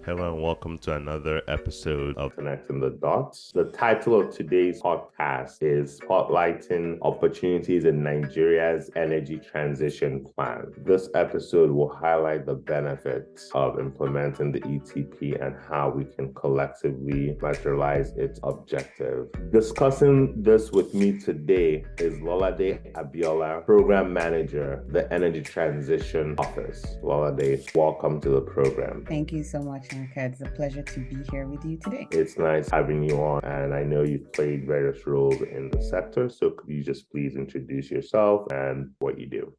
Hello and welcome to another episode of Connecting the Dots. The title of today's podcast is Spotlighting Opportunities in Nigeria's Energy Transition Plan. This episode will highlight the benefits of implementing the ETP and how we can collectively materialize its objective. Discussing this with me today is Lolade Abiola, Program Manager, the Energy Transition Office. Lolade, welcome to the program. Thank you so much, Anka. It's a pleasure to be here with you today. It's nice having you on, and I know you've played various roles in the sector, so could you just please introduce yourself and what you do?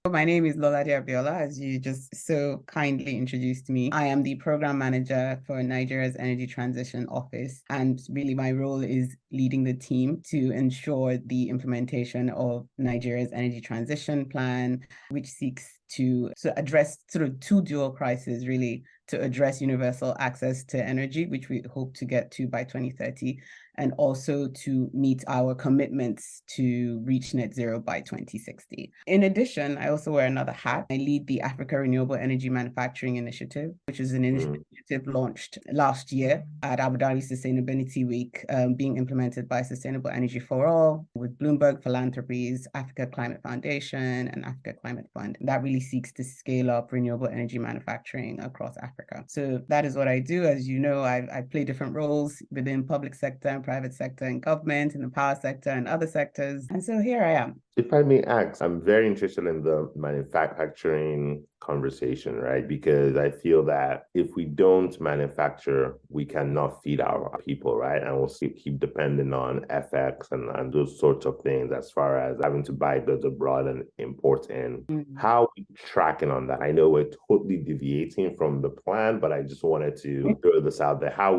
My name is Lolade Abiola, as you just so kindly introduced me. I am the program manager for Nigeria's Energy Transition Office, and really my role is leading the team to ensure the implementation of Nigeria's energy transition plan, which seeks to address sort of two dual crises, really, to address universal access to energy, which we hope to get to by 2030, and also to meet our commitments to reach net zero by 2060. In addition, I also wear another hat. I lead the Africa Renewable Energy Manufacturing Initiative, which is an initiative launched last year at Abu Dhabi Sustainability Week, being implemented by Sustainable Energy for All with Bloomberg Philanthropies, Africa Climate Foundation, and Africa Climate Fund. That really seeks to scale up renewable energy manufacturing across Africa. So that is what I do. As you know, I play different roles within public sector and private sector and government, in the power sector and other sectors. And so here I am. If I may ask, I'm very interested in the manufacturing conversation, right? Because I feel that if we don't manufacture, we cannot feed our people, right? And we'll keep depending on FX and those sorts of things as far as having to buy goods abroad and import in. Mm-hmm. How are we tracking on that? I know we're totally deviating from the plan, but I just wanted to throw this out there. How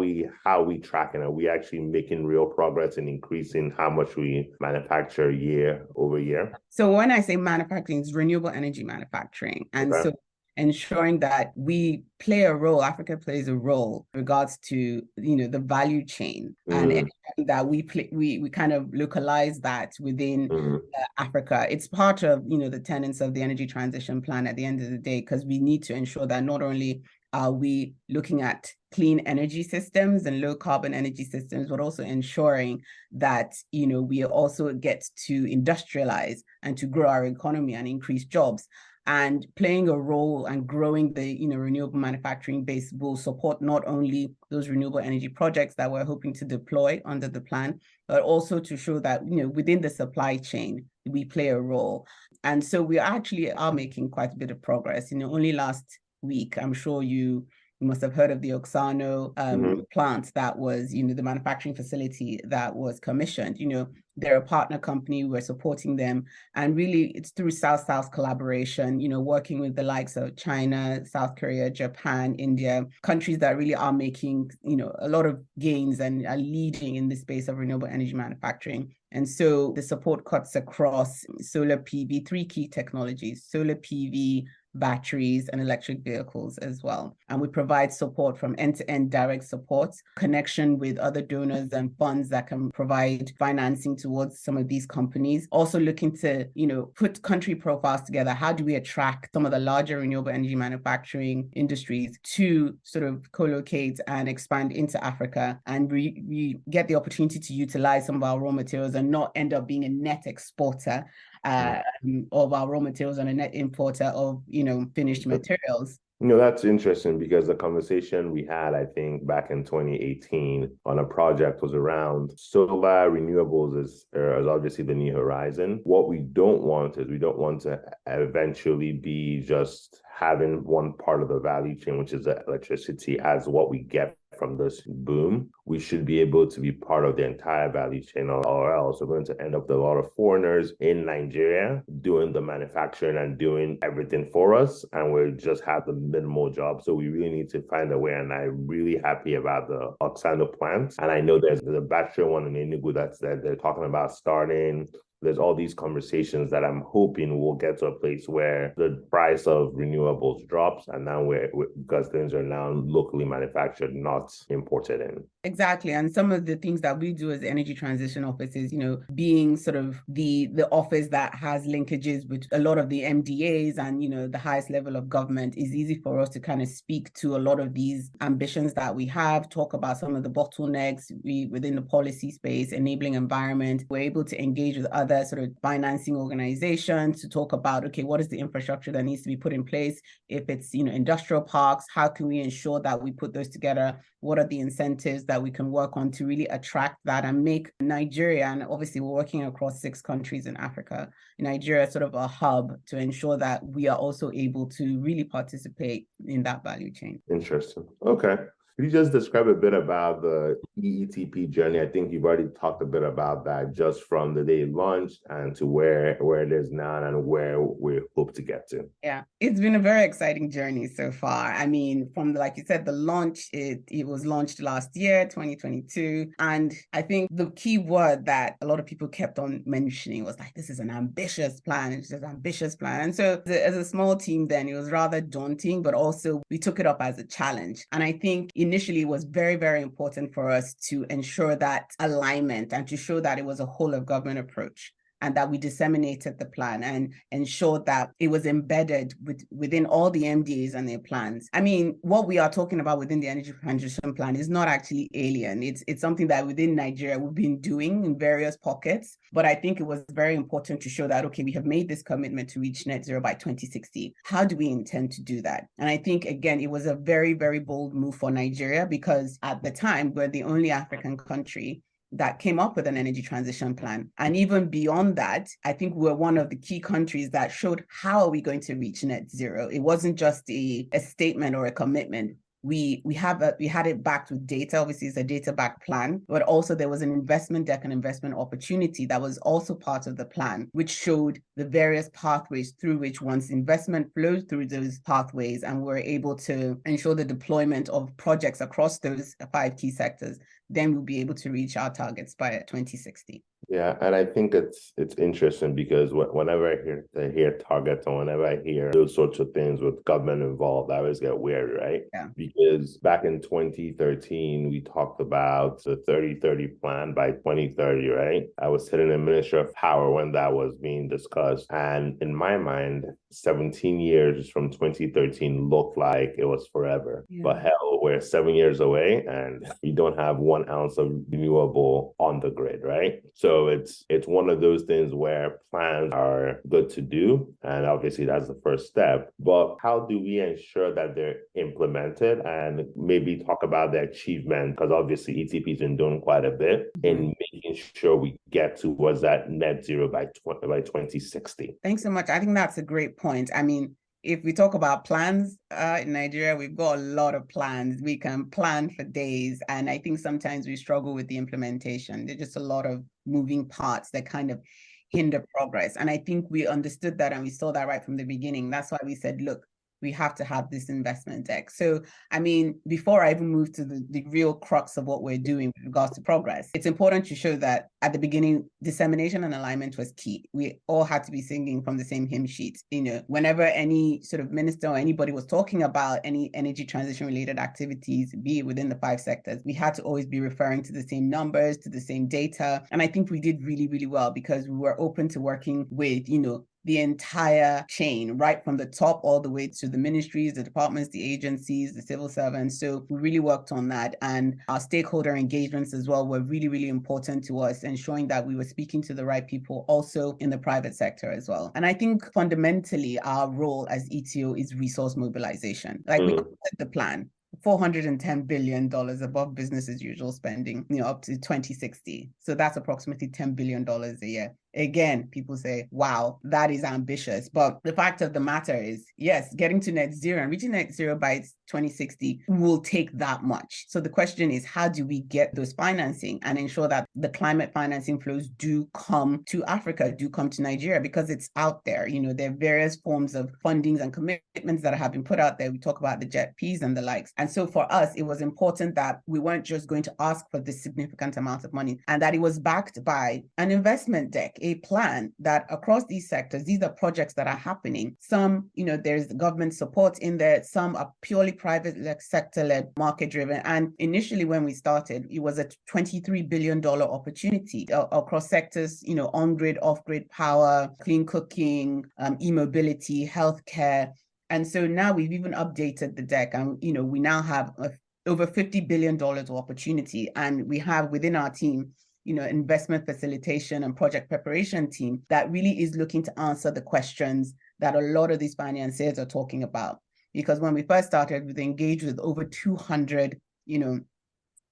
are we tracking? Are we actually making real progress in increasing how much we manufacture year over year? So when I say manufacturing, it's renewable energy manufacturing. And so ensuring that we play a role, Africa plays a role in regards to, the value chain, and that we kind of localize that within Africa. It's part of, the tenets of the energy transition plan at the end of the day, because we need to ensure that not only are we looking at clean energy systems and low carbon energy systems, but also ensuring that, we also get to industrialize and to grow our economy and increase jobs. And playing a role and growing the renewable manufacturing base will support not only those renewable energy projects that we're hoping to deploy under the plan, but also to show that within the supply chain we play a role. And so we actually are making quite a bit of progress. Only last week, I'm sure you must have heard of the Oxano plant that was, the manufacturing facility that was commissioned. They're a partner company, we're supporting them. And really, it's through South-South collaboration, working with the likes of China, South Korea, Japan, India, countries that really are making, a lot of gains and are leading in the space of renewable energy manufacturing. And so the support cuts across solar PV, three key technologies: solar PV, batteries, and electric vehicles as well. And we provide support from end-to-end direct support, connection with other donors and funds that can provide financing towards some of these companies. Also looking to, put country profiles together. How do we attract some of the larger renewable energy manufacturing industries to sort of co-locate and expand into Africa? And we get the opportunity to utilize some of our raw materials and not end up being a net exporter of our raw materials and a net importer of, finished materials. That's interesting, because the conversation we had, I think, back in 2018 on a project was around solar renewables is obviously the new horizon. What we don't want is we don't want to eventually be just having one part of the value chain, which is the electricity, as what we get from this boom. We should be able to be part of the entire value chain, or else we're going to end up with a lot of foreigners in Nigeria doing the manufacturing and doing everything for us, and we'll just have the minimal job. So we really need to find a way, and I'm really happy about the Oxano plant. And I know there's the battery one in Enugu that's there. They're talking about starting there's all these conversations that I'm hoping will get to a place where the price of renewables drops, and now because things are now locally manufactured, not imported in. Exactly. And some of the things that we do as energy transition offices, being sort of the office that has linkages with a lot of the MDAs and, the highest level of government, is easy for us to kind of speak to a lot of these ambitions that we have, talk about some of the bottlenecks within the policy space, enabling environment. We're able to engage with other sort of financing organizations to talk about, okay, what is the infrastructure that needs to be put in place? If it's, industrial parks, how can we ensure that we put those together? What are the incentives that we can work on to really attract that and make Nigeria, and obviously we're working across 6 countries in Africa, Nigeria sort of a hub to ensure that we are also able to really participate in that value chain. Interesting. Okay. Could you just describe a bit about the EETP journey? I think you've already talked a bit about that, just from the day it launched and to where it is now and where we hope to get to. Yeah, it's been a very exciting journey so far. I mean, from like you said, the launch, it was launched last year, 2022. And I think the key word that a lot of people kept on mentioning was like, this is an ambitious plan. It's just an ambitious plan. And so as a small team then, it was rather daunting, but also we took it up as a challenge. And I think initially it was very, very important for us to ensure that alignment and to show that it was a whole of government approach, and that we disseminated the plan and ensured that it was embedded within all the MDAs and their plans. I mean, what we are talking about within the energy transition plan is not actually alien. It's something that within Nigeria we've been doing in various pockets. But I think it was very important to show that, okay, we have made this commitment to reach net zero by 2060. How do we intend to do that? And I think, again, it was a very, very bold move for Nigeria, because at the time, we're the only African country that came up with an energy transition plan. And even beyond that, I think we're one of the key countries that showed how are we going to reach net zero. It wasn't just a statement or a commitment. We had it backed with data. Obviously, it's a data-backed plan, but also there was an investment deck and investment opportunity that was also part of the plan, which showed the various pathways through which, once investment flows through those pathways and we're able to ensure the deployment of projects across those 5 key sectors, then we'll be able to reach our targets by 2060. Yeah, and I think it's interesting because whenever I hear targets and whenever I hear those sorts of things with government involved, I always get weird, right? Yeah. Because back in 2013, we talked about the 30-30 plan by 2030, right? I was sitting in the Ministry of Power when that was being discussed. And in my mind, 17 years from 2013 looked like it was forever. Yeah. But hell, we're 7 years away and we don't have 1 ounce of renewable on the grid, right? So it's one of those things where plans are good to do, and obviously that's the first step. But how do we ensure that they're implemented, and maybe talk about the achievement? Because obviously ETP's been doing quite a bit in making sure we get towards that net zero by 2060. Thanks so much. I think that's a great point. I mean, if we talk about plans in Nigeria, we've got a lot of plans. We can plan for days. And I think sometimes we struggle with the implementation. There's just a lot of moving parts that kind of hinder progress. And I think we understood that and we saw that right from the beginning. That's why we said, look, we have to have this investment deck. So, I mean, before I even move to the real crux of what we're doing with regards to progress, it's important to show that at the beginning, dissemination and alignment was key. We all had to be singing from the same hymn sheet. Whenever any sort of minister or anybody was talking about any energy transition related activities, be it within the 5 sectors, we had to always be referring to the same numbers, to the same data. And I think we did really, really well because we were open to working with, the entire chain, right from the top all the way to the ministries, the departments, the agencies, the civil servants. So we really worked on that. And our stakeholder engagements as well were really, really important to us, ensuring that we were speaking to the right people also in the private sector as well. And I think fundamentally our role as ETO is resource mobilization. Like we created the plan. $410 billion above business as usual spending, up to 2060. So that's approximately $10 billion a year. Again, people say, wow, that is ambitious. But the fact of the matter is, yes, getting to net zero and reaching net zero by 2060 will take that much. So the question is, how do we get those financing and ensure that the climate financing flows do come to Africa, do come to Nigeria, because it's out there. There are various forms of fundings and commitments that have been put out there. We talk about the JETPs and the likes. And so for us, it was important that we weren't just going to ask for this significant amount of money and that it was backed by an investment deck. a plan that across these sectors, these are projects that are happening. Some, there's government support in there. Some are purely private sector-led, market-driven. And initially when we started, it was a $23 billion opportunity across sectors, on-grid, off-grid power, clean cooking, e-mobility, healthcare. And so now we've even updated the deck, and we now have over $50 billion of opportunity. And we have within our team, investment facilitation and project preparation team that really is looking to answer the questions that a lot of these financiers are talking about. Because when we first started, we engaged with over 200,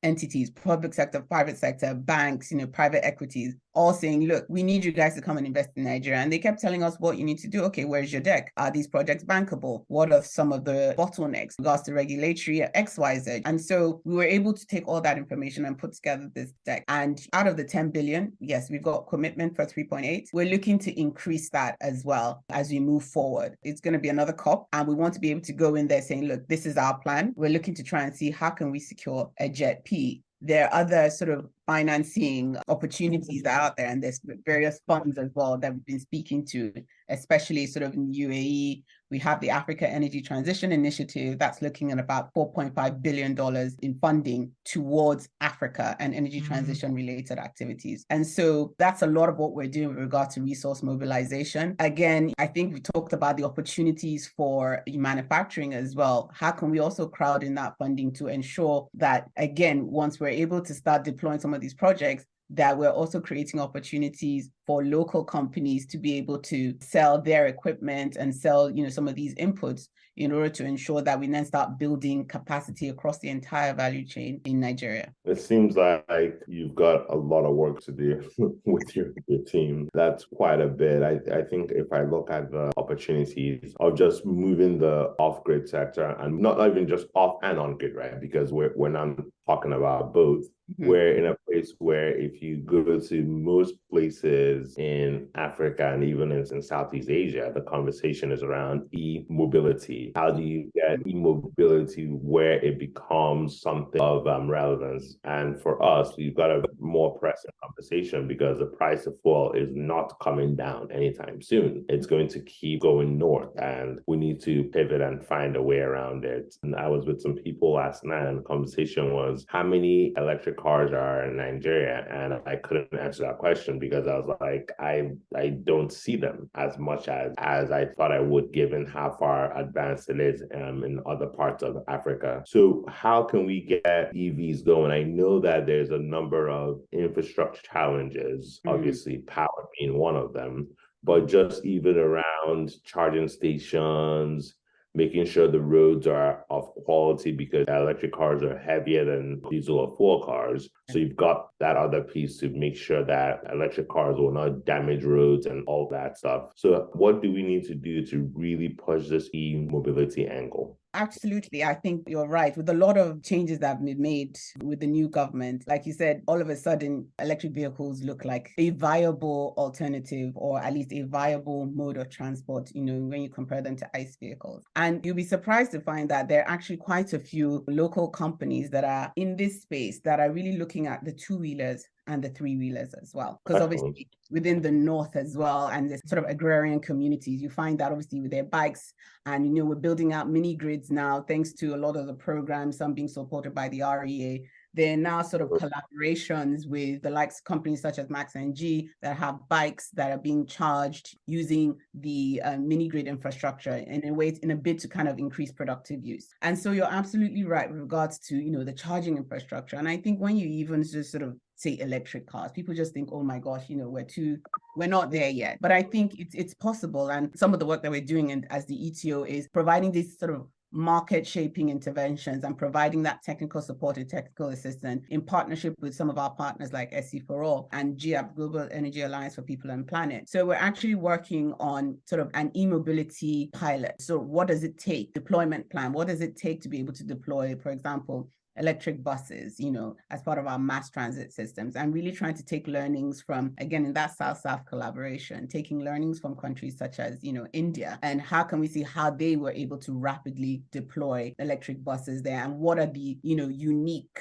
entities, public sector, private sector, banks, private equities, all saying, look, we need you guys to come and invest in Nigeria. And they kept telling us what you need to do. Okay, where's your deck? Are these projects bankable? What are some of the bottlenecks in regards to regulatory XYZ? And so we were able to take all that information and put together this deck. And out of the 10 billion, yes, we've got commitment for 3.8. We're looking to increase that as well as we move forward. It's going to be another COP, and we want to be able to go in there saying, look, this is our plan. We're looking to try and see how can we secure a jet P. There are other sort of financing opportunities that are out there, and there's various funds as well that we've been speaking to, especially sort of in UAE. We have the Africa Energy Transition Initiative that's looking at about $4.5 billion in funding towards Africa and energy transition related activities. And so that's a lot of what we're doing with regard to resource mobilization. Again, I think we talked about the opportunities for manufacturing as well. How can we also crowd in that funding to ensure that, again, once we're able to start deploying some of these projects, that we're also creating opportunities for local companies to be able to sell their equipment and sell, some of these inputs in order to ensure that we then start building capacity across the entire value chain in Nigeria. It seems like you've got a lot of work to do with your team. That's quite a bit. I think if I look at the opportunities of just moving the off-grid sector, and not even just off and on-grid, right? Because we're not talking about both. We're in a place where if you go to most places in Africa and even in Southeast Asia, the conversation is around e-mobility. How do you get e-mobility where it becomes something of relevance? And for us, we've got a more pressing conversation because the price of fuel is not coming down anytime soon. It's going to keep going north, and we need to pivot and find a way around it. And I was with some people last night, and the conversation was, how many electric cars are in Nigeria? And I couldn't answer that question because I was like, I don't see them as much as I thought I would, given how far advanced it is in other parts of Africa. So how can we get EVs going? I know that there's a number of infrastructure challenges, obviously power being one of them, but just even around charging stations, making sure the roads are of quality, because electric cars are heavier than diesel or fuel cars. So you've got that other piece to make sure that electric cars will not damage roads and all that stuff. So what do we need to do to really push this e-mobility angle? Absolutely. I think you're right. With a lot of changes that have been made with the new government, like you said, all of a sudden, electric vehicles look like a viable alternative, or at least a viable mode of transport, when you compare them to ICE vehicles. And you'll be surprised to find that there are actually quite a few local companies that are in this space that are really looking at the two-wheelers and the three-wheelers as well. Because obviously within the north as well, and the sort of agrarian communities, you find that obviously with their bikes, and we're building out mini grids now, thanks to a lot of the programs, some being supported by the REA. There are now sort of collaborations with the likes of companies such as Max and G that have bikes that are being charged using the mini grid infrastructure in a bid to kind of increase productive use. And so you're absolutely right with regards to, the charging infrastructure. And I think when you even just sort of say electric cars, people just think, oh my gosh, we're not there yet. But I think it's possible. And some of the work that we're doing as the ETO is providing these sort of market shaping interventions and providing that technical support and technical assistance in partnership with some of our partners like SC4All and GAP, Global Energy Alliance for People and Planet. So we're actually working on sort of an e-mobility pilot. So what does it take? Deployment plan. What does it take to be able to deploy, for example, electric buses, as part of our mass transit systems, and really trying to take learnings from, again, in that South-South collaboration, taking learnings from countries such as, India, and how can we see how they were able to rapidly deploy electric buses there, and what are the, unique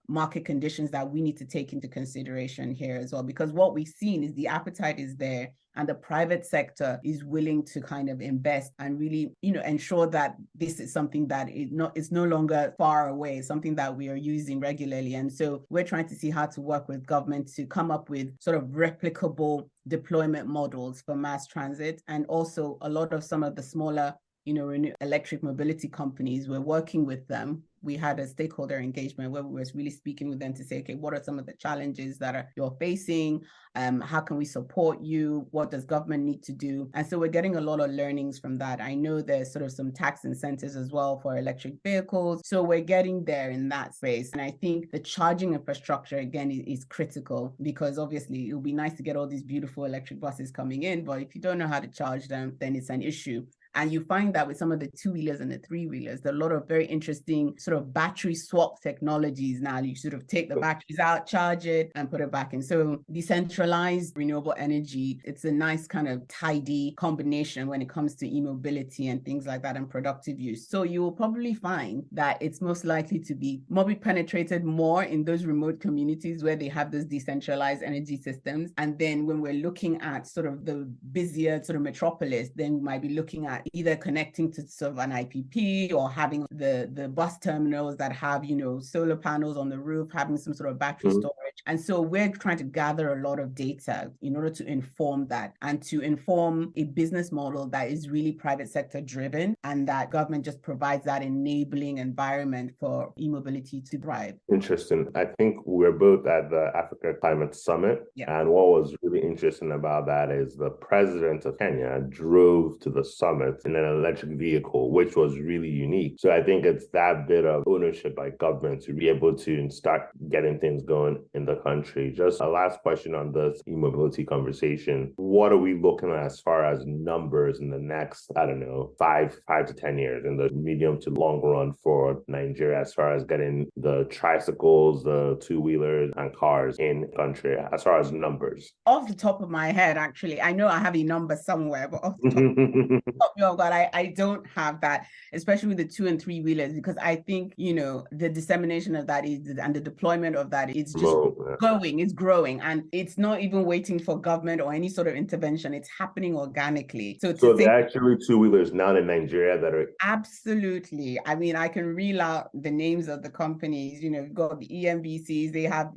market conditions that we need to take into consideration here as well, because what we've seen is the appetite is there and the private sector is willing to kind of invest and really, ensure that this is something that is no longer far away, something that we are using regularly. And so we're trying to see how to work with government to come up with sort of replicable deployment models for mass transit. And also a lot of some of the smaller electric mobility companies, we're working with them. We had a stakeholder engagement where we were really speaking with them to say, okay, what are some of the challenges that you're facing? How can we support you? What does government need to do? And so we're getting a lot of learnings from that. I know there's sort of some tax incentives as well for electric vehicles. So we're getting there in that space. And I think the charging infrastructure, again, is critical, because obviously it would be nice to get all these beautiful electric buses coming in, but if you don't know how to charge them, then it's an issue. And you find that with some of the two-wheelers and the three-wheelers, there are a lot of very interesting sort of battery swap technologies now. You sort of take the batteries out, charge it, and put it back in. So decentralized renewable energy, it's a nice kind of tidy combination when it comes to e-mobility and things like that and productive use. So you will probably find that it's most likely to be penetrated more in those remote communities where they have those decentralized energy systems. And then when we're looking at sort of the busier sort of metropolis, then we might be looking at either connecting to sort of an IPP or having the bus terminals that have, solar panels on the roof, having some sort of battery storage. And so we're trying to gather a lot of data in order to inform that and to inform a business model that is really private sector driven, and that government just provides that enabling environment for e-mobility to thrive. Interesting. I think we're both at the Africa Climate Summit. Yeah. And what was really interesting about that is the president of Kenya drove to the summit in an electric vehicle, which was really unique. So I think it's that bit of ownership by government to be able to start getting things going in the country. Just a last question on this e-mobility conversation. What are we looking at as far as numbers in the next, I don't know, 5 to 10 years in the medium to long run for Nigeria as far as getting the tricycles, the two-wheelers and cars in country as far as numbers? Off the top of my head, actually, I know I have a number somewhere, but off the top of God, I don't have that, especially with the 2 and 3 wheelers, because I think, the dissemination of that is, and the deployment of that is just it's growing, and it's not even waiting for government or any sort of intervention. It's happening organically. So there are actually 2-wheelers now in Nigeria that are... Absolutely. I mean, I can reel out the names of the companies, you've got the EMBCs, they have,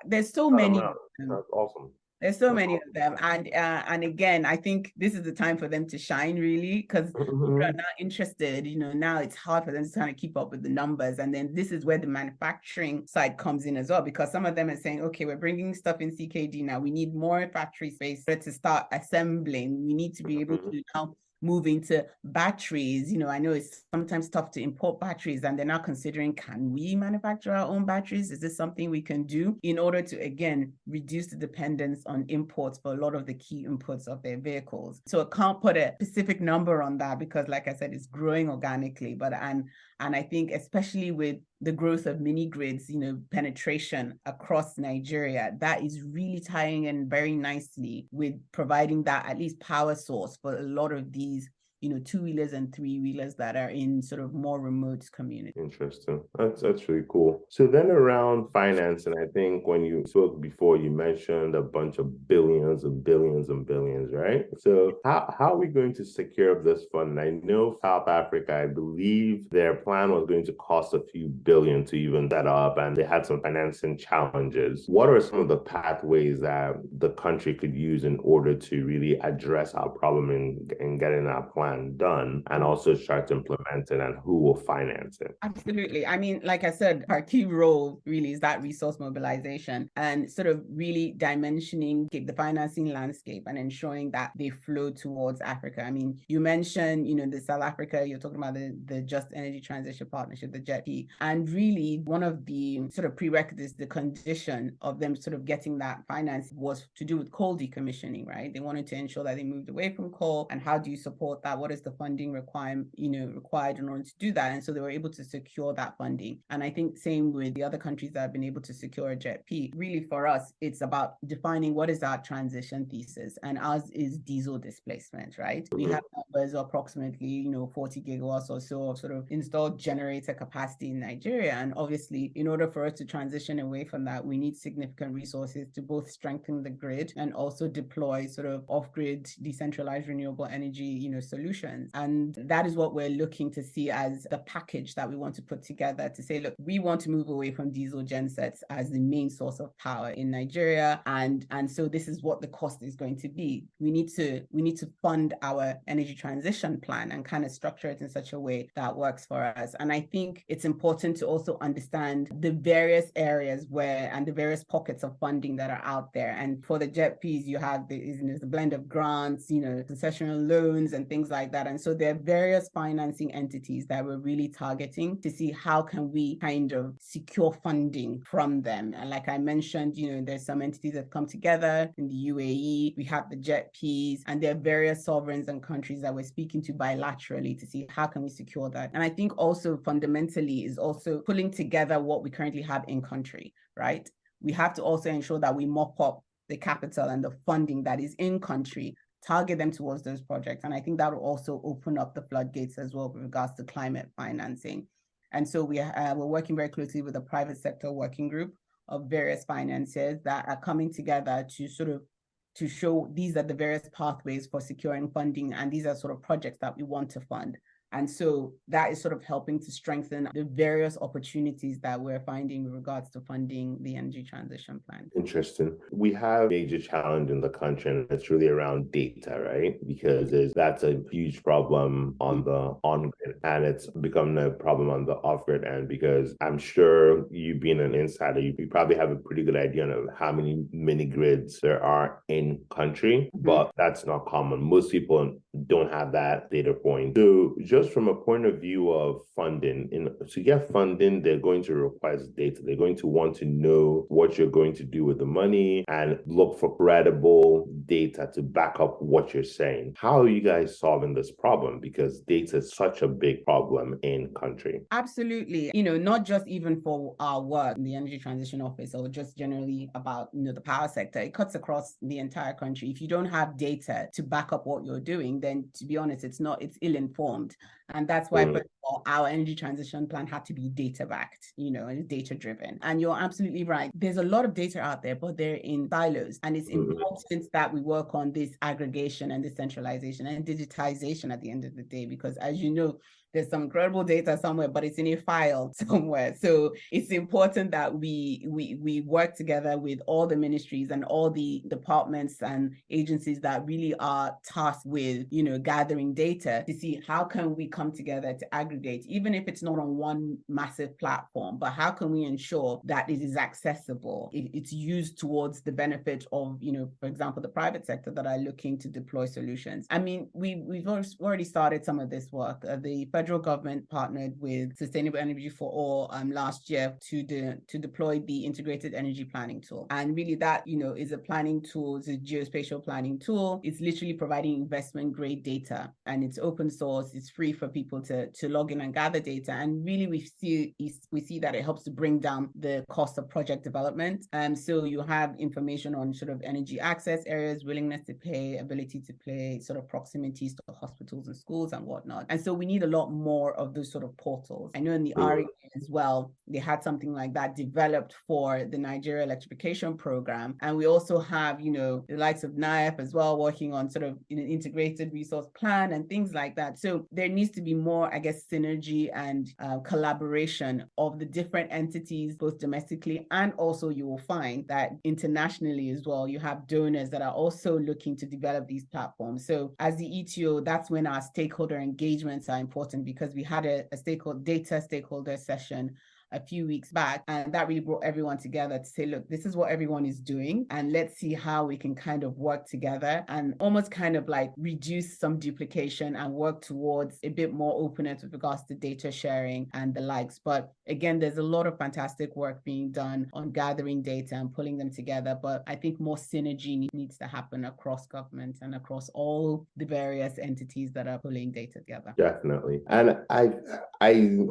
there's so many. That's awesome. There's so many of them. And again, I think this is the time for them to shine, really, because people are not interested. Now it's hard for them to kind of keep up with the numbers. And then this is where the manufacturing side comes in as well, because some of them are saying, okay, we're bringing stuff in CKD now. We need more factory space to start assembling. We need to be able to now moving to batteries. I know it's sometimes tough to import batteries, and they're now considering, can we manufacture our own batteries? Is this something we can do in order to, again, reduce the dependence on imports for a lot of the key inputs of their vehicles? So I can't put a specific number on that because, like I said, it's growing organically. But and I think especially with the growth of mini grids, penetration across Nigeria, that is really tying in very nicely with providing that at least power source for a lot of these, 2-wheelers and 3-wheelers that are in sort of more remote communities. Interesting. That's really cool. So then around finance, and I think when you spoke before, you mentioned a bunch of billions and billions and billions, right? So how are we going to secure this fund? I know South Africa, I believe their plan was going to cost a few billion to even set up, and they had some financing challenges. What are some of the pathways that the country could use in order to really address our problem in getting our plan done, and also start to implement it, and who will finance it? Absolutely. I mean, like I said, our key role really is that resource mobilization and sort of really dimensioning the financing landscape and ensuring that they flow towards Africa. I mean, you mentioned, the South Africa, you're talking about the Just Energy Transition Partnership, the JETP. And really one of the sort of prerequisites, the condition of them sort of getting that finance was to do with coal decommissioning, right? They wanted to ensure that they moved away from coal. And how do you support that? what is the funding required in order to do that. And so they were able to secure that funding. And I think same with the other countries that have been able to secure a JET-P. Really for us, it's about defining what is our transition thesis. And ours is diesel displacement, right? We have numbers of approximately, 40 gigawatts or so of sort of installed generator capacity in Nigeria. And obviously, in order for us to transition away from that, we need significant resources to both strengthen the grid and also deploy sort of off-grid decentralized renewable energy, solutions. And that is what we're looking to see as the package that we want to put together to say, look, we want to move away from diesel gensets as the main source of power in Nigeria. And so this is what the cost is going to be. We need to fund our energy transition plan and kind of structure it in such a way that works for us. And I think it's important to also understand the various areas and the various pockets of funding that are out there. And for the JET-Ps, you have the blend of grants, concessional loans and things like that. And so there are various financing entities that we're really targeting to see how can we kind of secure funding from them. And like I mentioned, there's some entities that come together in the UAE, we have the JET-Ps, and there are various sovereigns and countries that we're speaking to bilaterally to see how can we secure that. And I think also fundamentally is also pulling together what we currently have in country, right? We have to also ensure that we mop up the capital and the funding that is in country, target them towards those projects. And I think that will also open up the floodgates as well with regards to climate financing. And so we're working very closely with the private sector working group of various financiers that are coming together to show these are the various pathways for securing funding, and these are sort of projects that we want to fund. And so that is sort of helping to strengthen the various opportunities that we're finding with regards to funding the energy transition plan. Interesting. We have a major challenge in the country, and it's really around data, right? Because that's a huge problem on the on-grid, and it's become a problem on the off-grid end, because I'm sure you being an insider, you probably have a pretty good idea of how many mini grids there are in country, but that's not common. Most people don't have that data point. So just from a point of view of funding, to get funding, they're going to require data. They're going to want to know what you're going to do with the money and look for credible data to back up what you're saying. How are you guys solving this problem? Because data is such a big problem in country. Absolutely. Not just even for our work in the Energy Transition Office or just generally about, the power sector. It cuts across the entire country. If you don't have data to back up what you're doing, then to be honest, it's ill-informed. And that's why our energy transition plan had to be data-backed, and data-driven. And you're absolutely right. There's a lot of data out there, but they're in silos. And it's important that we work on this aggregation and decentralization and digitization at the end of the day, because as you know, there's some incredible data somewhere, but it's in a file somewhere. So it's important that we work together with all the ministries and all the departments and agencies that really are tasked with, gathering data to see how can we come together to aggregate, even if it's not on one massive platform, but how can we ensure that it is accessible, it's used towards the benefit of, for example, the private sector that are looking to deploy solutions. I mean, we've already started some of this work. The federal government partnered with Sustainable Energy for All last year to deploy the integrated energy planning tool. And really that, is a planning tool, it's a geospatial planning tool. It's literally providing investment grade data, and it's open source. It's free for people to log in and gather data. And really we see that it helps to bring down the cost of project development. So you have information on sort of energy access areas, willingness to pay, ability to pay, sort of proximities to hospitals and schools and whatnot. And so we need a lot more of those sort of portals. I know in the REA as well, they had something like that developed for the Nigeria electrification program. And we also have, the likes of NIAF as well, working on sort of an integrated resource plan and things like that. So there needs to be more, I guess, synergy and collaboration of the different entities, both domestically, and also you will find that internationally as well, you have donors that are also looking to develop these platforms. So as the ETO, that's when our stakeholder engagements are important, because we had a data stakeholder session a few weeks back, and that really brought everyone together to say, look, this is what everyone is doing, and let's see how we can kind of work together and almost kind of like reduce some duplication and work towards a bit more openness with regards to data sharing and the likes. But again, there's a lot of fantastic work being done on gathering data and pulling them together, but I think more synergy needs to happen across government and across all the various entities that are pulling data together. Definitely. And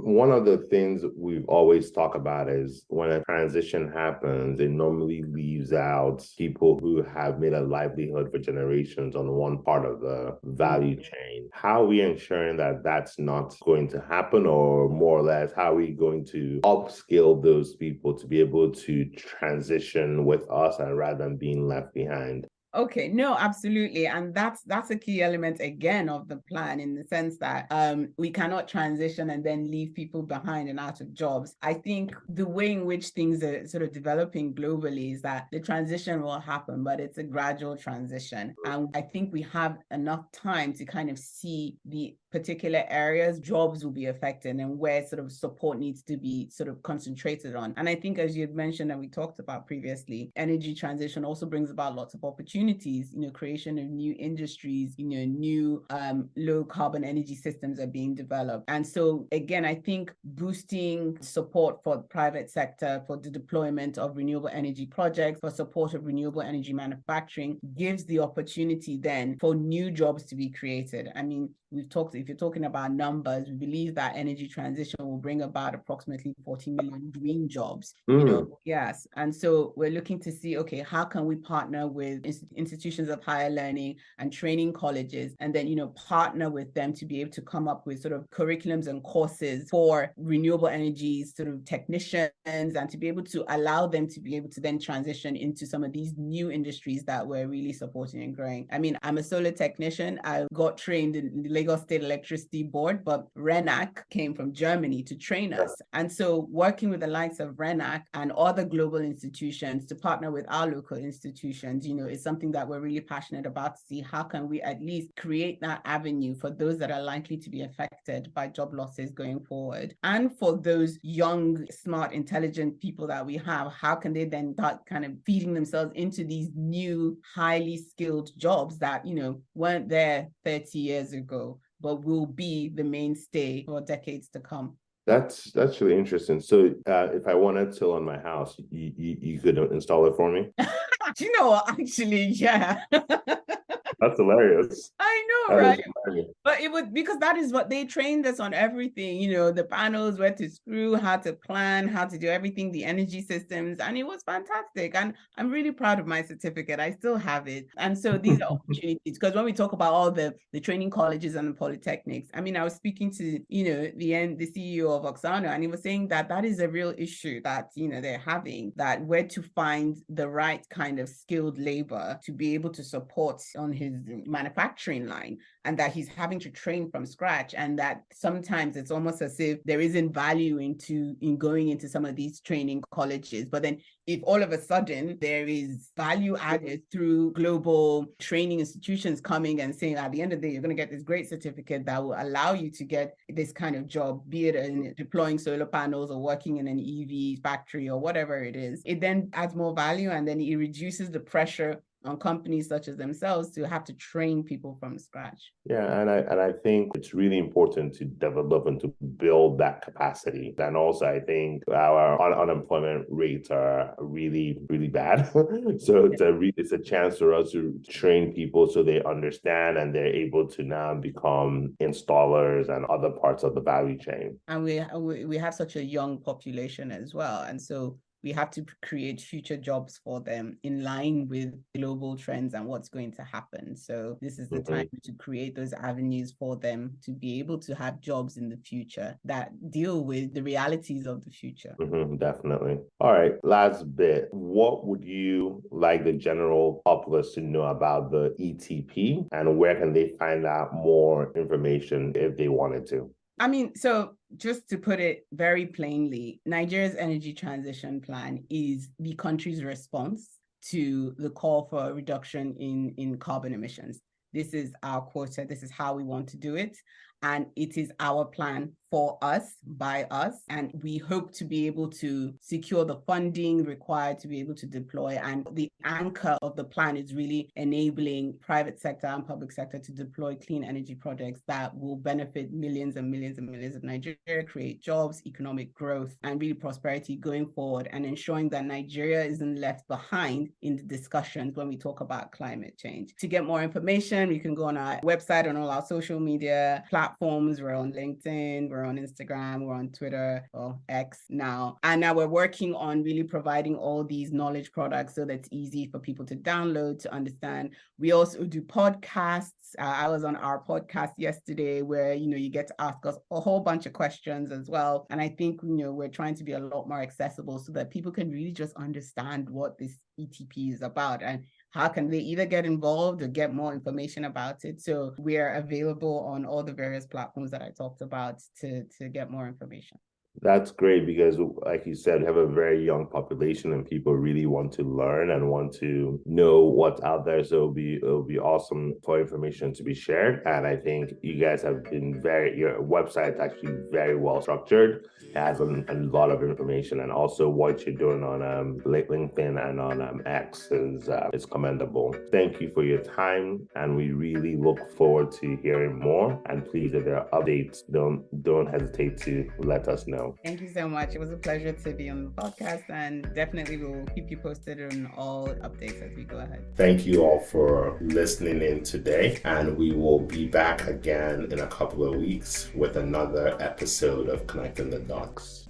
one of the things we've always talked about is when a transition happens, it normally leaves out people who have made a livelihood for generations on one part of the value chain. How are we ensuring that that's not going to happen, or more or less, how are we going to upskill those people to be able to transition with us and rather than being left behind? Okay, no, absolutely. And that's a key element again of the plan, in the sense that we cannot transition and then leave people behind and out of jobs. I think the way in which things are sort of developing globally is that the transition will happen, but it's a gradual transition. And I think we have enough time to kind of see the particular areas jobs will be affected and where sort of support needs to be sort of concentrated on. And I think, as you had mentioned and we talked about previously, energy transition also brings about lots of opportunities, creation of new industries, new low carbon energy systems are being developed. And so again, I think boosting support for the private sector for the deployment of renewable energy projects, for support of renewable energy manufacturing, gives the opportunity then for new jobs to be created. I mean, if you're talking about numbers, we believe that energy transition will bring about approximately 40 million green jobs. Yes. And so we're looking to see, okay, how can we partner with institutions of higher learning and training colleges, and then, partner with them to be able to come up with sort of curriculums and courses for renewable energy sort of technicians, and to be able to allow them to be able to then transition into some of these new industries that we're really supporting and growing. I mean, I'm a solar technician. I got trained in the Lagos State Electricity Board, but RENAC came from Germany to train us. And so working with the likes of RENAC and other global institutions to partner with our local institutions, is something that we're really passionate about, to see how can we at least create that avenue for those that are likely to be affected by job losses going forward. And for those young, smart, intelligent people that we have, how can they then start kind of feeding themselves into these new, highly skilled jobs that, weren't there 30 years ago, but will be the mainstay for decades to come. That's really interesting. So if I wanted to on my house, you could install it for me? Do you know what? Actually, yeah. That's hilarious. I know, right? But it would, because that is what they trained us on, everything, the panels, where to screw, how to plan, how to do everything, the energy systems. And it was fantastic. And I'm really proud of my certificate. I still have it. And so these are opportunities, because when we talk about all the training colleges and the polytechnics, I mean, I was speaking to, the CEO of Oxano, and he was saying that that is a real issue that, they're having, that where to find the right kind of skilled labor to be able to support on his manufacturing line, and that he's having to train from scratch, and that sometimes it's almost as if there isn't value in going into some of these training colleges. But then if all of a sudden there is value added through global training institutions coming and saying, at the end of the day, you're going to get this great certificate that will allow you to get this kind of job, be it in deploying solar panels or working in an EV factory or whatever it is, it then adds more value, and then it reduces the pressure on companies such as themselves to have to train people from scratch. Yeah, and I think it's really important to develop and to build that capacity. And also, I think our unemployment rates are really, really bad. So it's a chance for us to train people so they understand and they're able to now become installers and other parts of the value chain. And we have such a young population as well, and so we have to create future jobs for them in line with global trends and what's going to happen. So this is the time to create those avenues for them to be able to have jobs in the future that deal with the realities of the future. Definitely. All right, last bit. What would you like the general populace to know about the ETP, and where can they find out more information if they wanted to? I mean, so just to put it very plainly, Nigeria's energy transition plan is the country's response to the call for a reduction in carbon emissions. This is our quota. This is how we want to do it. And it is our plan for us, by us, and we hope to be able to secure the funding required to be able to deploy. And the anchor of the plan is really enabling private sector and public sector to deploy clean energy projects that will benefit millions and millions and millions of Nigeria, create jobs, economic growth, and really prosperity going forward, and ensuring that Nigeria isn't left behind in the discussions when we talk about climate change. To get more information, you can go on our website, on all our social media platforms. We're on LinkedIn, we're on Instagram, we're on Twitter, or X now. And now we're working on really providing all these knowledge products so that's easy for people to download, to understand. We also do podcasts. I was on our podcast yesterday where, you get to ask us a whole bunch of questions as well. And I think, we're trying to be a lot more accessible so that people can really just understand what this ETP is about and how can they either get involved or get more information about it. So we are available on all the various platforms that I talked about to get more information. That's great because, like you said, we have a very young population and people really want to learn and want to know what's out there. So it'll be awesome for information to be shared. And I think you guys have been your website's actually very well structured. It has a lot of information, and also what you're doing on LinkedIn and on X is commendable. Thank you for your time, and we really look forward to hearing more. And please, if there are updates, don't hesitate to let us know. Thank you so much. It was a pleasure to be on the podcast, and definitely we'll keep you posted on all updates as we go ahead. Thank you all for listening in today, and we will be back again in a couple of weeks with another episode of Connecting the Dots.